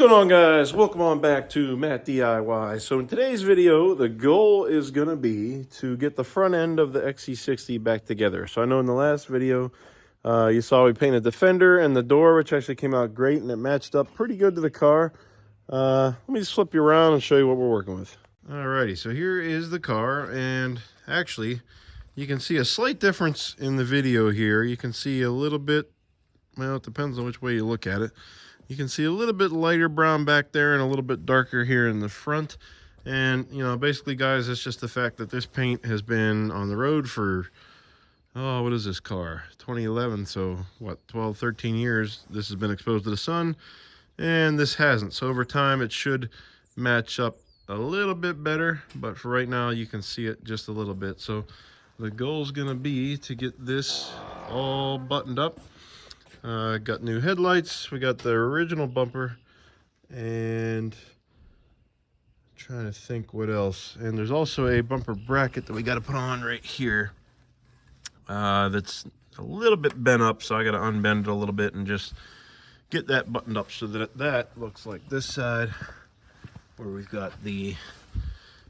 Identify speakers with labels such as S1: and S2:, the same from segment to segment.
S1: What's going on, guys? Welcome on back to Matt DIY. So in today's video, the goal is going to be to get the front end of the XC60 back together. So I know in the last video, you saw we painted the fender and the door, which actually came out great, and it matched up pretty good to the car. Let me just flip you around and show you what we're working with. Alrighty, so here is the car, and actually, you can see a slight difference in the video here. You can see a little bit, well, it depends on which way you look at it. You can see a little bit lighter brown back there and a little bit darker here in the front. And, you know, basically, guys, it's just the fact that this paint has been on the road for, oh, what is this car? 2011, so what, 12, 13 years. This has been exposed to the sun, and this hasn't. So over time, it should match up a little bit better, but for right now, you can see it just a little bit. So the goal is going to be to get this all buttoned up. Got new headlights, we got the original bumper, and I'm trying to think what else. And there's also a bumper bracket that we got to put on right here. That's a little bit bent up, so I got to unbend it a little bit and just get that buttoned up so that that looks like this side, where we've got the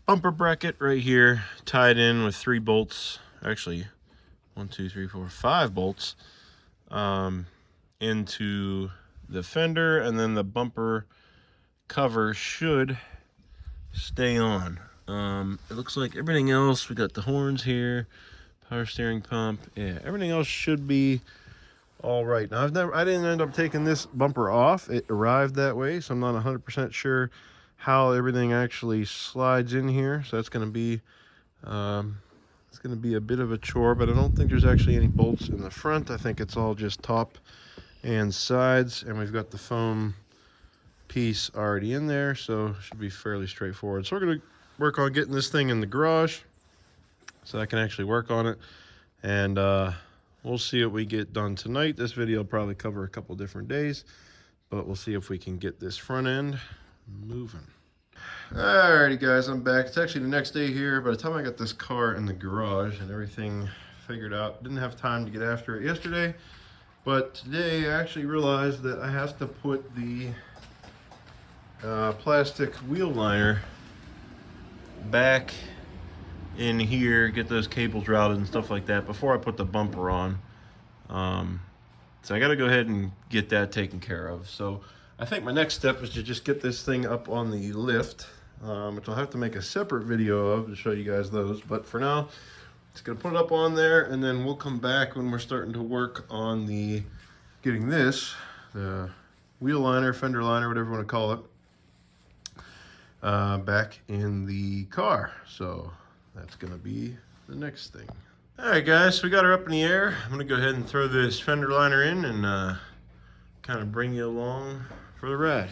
S1: bumper bracket right here tied in with 3 bolts. Actually, 1, 2, 3, 4, 5 bolts. Into the fender, and then the bumper cover should stay on. It looks like everything else, we got the horns here, power steering pump, yeah, everything else should be all right. Now I didn't end up taking this bumper off. It arrived that way, so I'm not 100% sure how everything actually slides in here. So that's going to be a bit of a chore, but I don't think there's actually any bolts in the front. I think it's all just top and sides, and we've got the foam piece already in there, so it should be fairly straightforward. So we're going to work on getting this thing in the garage so I can actually work on it, and we'll see what we get done tonight. This video will probably cover a couple different days, but we'll see if we can get this front end moving. Alrighty, guys, I'm back. It's actually the next day here. By the time I got this car in the garage and everything figured out, didn't have time to get after it yesterday. But today I actually realized that I have to put the plastic wheel liner back in here, get those cables routed and stuff like that before I put the bumper on. So I got to go ahead and get that taken care of. So I think my next step is to just get this thing up on the lift, which I'll have to make a separate video of to show you guys those. But for now, just gonna put it up on there, and then we'll come back when we're starting to work on getting this, the wheel liner, fender liner, whatever you want to call it, back in the car. So that's gonna be the next thing. All right, guys, so we got her up in the air. I'm gonna go ahead and throw this fender liner in and kind of bring you along for the ride.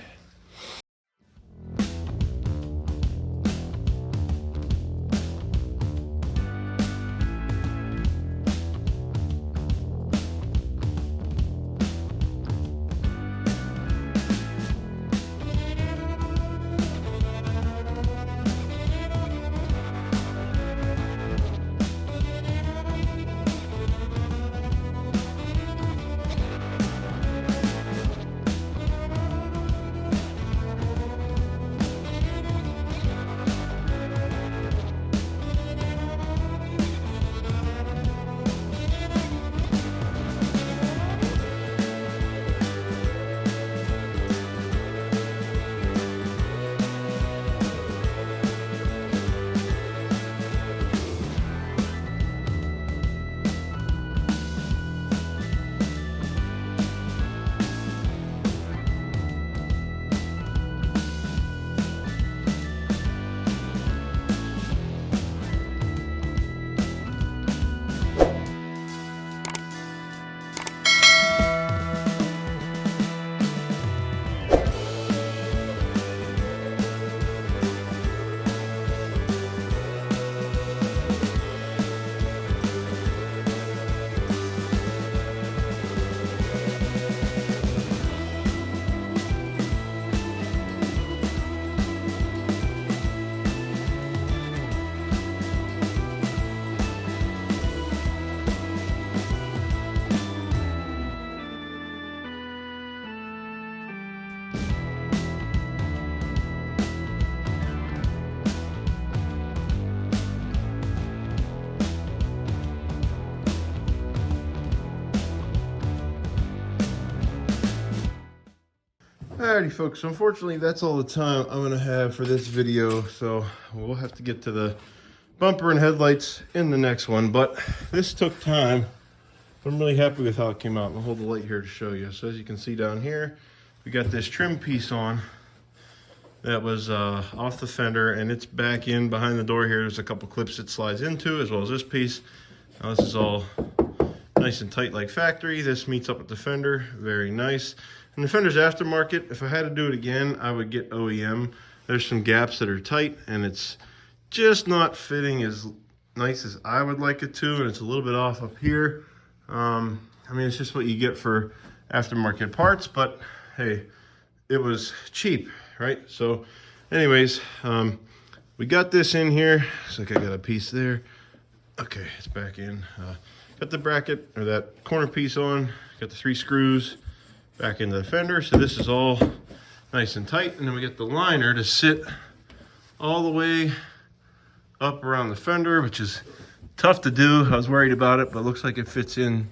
S1: Alrighty folks, so unfortunately that's all the time I'm gonna have for this video, so we'll have to get to the bumper and headlights in the next one. But this took time. I'm really happy with how it came out. I'll hold the light here to show you. So as you can see down here, we got this trim piece on that was off the fender, and it's back in behind the door here. There's a couple clips it slides into, as well as this piece. Now this is all nice and tight like factory. This meets up with the fender, very nice. And the fender's aftermarket. If I had to do it again, I would get OEM. There's some gaps that are tight, and it's just not fitting as nice as I would like it to, and it's a little bit off up here. I mean, it's just what you get for aftermarket parts, but hey, it was cheap, right? So anyways, we got this in here. Looks like I got a piece there. Okay, it's back in. Got the bracket, or that corner piece on. Got the 3 screws back into the fender. So this is all nice and tight. And then we get the liner to sit all the way up around the fender, which is tough to do. I was worried about it, but it looks like it fits in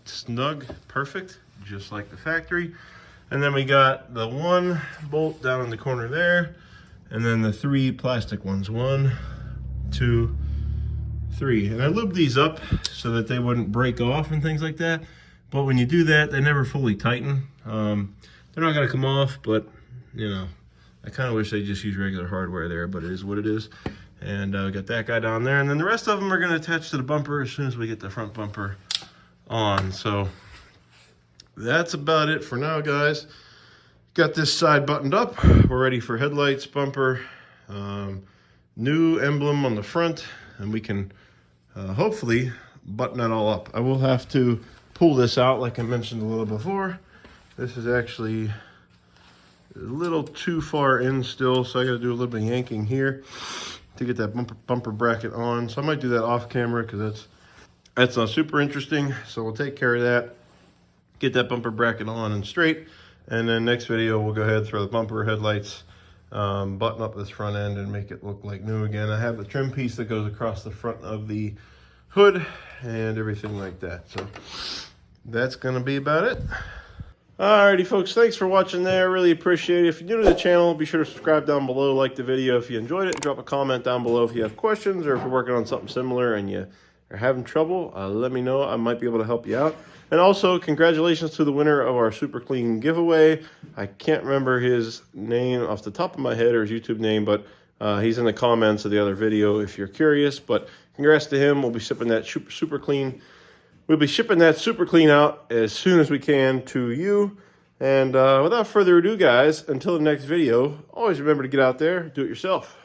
S1: snug, perfect, just like the factory. And then we got the 1 bolt down in the corner there, and then the 3 plastic ones, 1, 2, 3. And I lubed these up so that they wouldn't break off and things like that. But when you do that, they never fully tighten. They're not gonna come off, but you know, I kind of wish they just use regular hardware there, but it is what it is. And we got that guy down there, and then the rest of them are gonna attach to the bumper as soon as we get the front bumper on. So that's about it for now, guys. Got this side buttoned up. We're ready for headlights, bumper, new emblem on the front, and we can hopefully button that all up. I will have to pull this out like I mentioned a little before. This is actually a little too far in still, so I got to do a little bit of yanking here to get that bumper bracket on. So I might do that off camera because that's not super interesting. So we'll take care of that, get that bumper bracket on and straight, and then next video we'll go ahead, throw the bumper, headlights, button up this front end and make it look like new again. I have the trim piece that goes across the front of the hood and everything like that. So that's gonna be about it. Alrighty folks, thanks for watching there. Really appreciate it. If you're new to the channel, be sure to subscribe down below, like the video if you enjoyed it, and drop a comment down below if you have questions, or if you're working on something similar and you are having trouble, let me know. I might be able to help you out. And also, congratulations to the winner of our Super Clean giveaway. I can't remember his name off the top of my head, or his YouTube name, but he's in the comments of the other video if you're curious. But congrats to him. We'll be shipping that Super Clean. We'll be shipping that Super Clean out as soon as we can to you. And without further ado, guys, until the next video, always remember to get out there, do it yourself.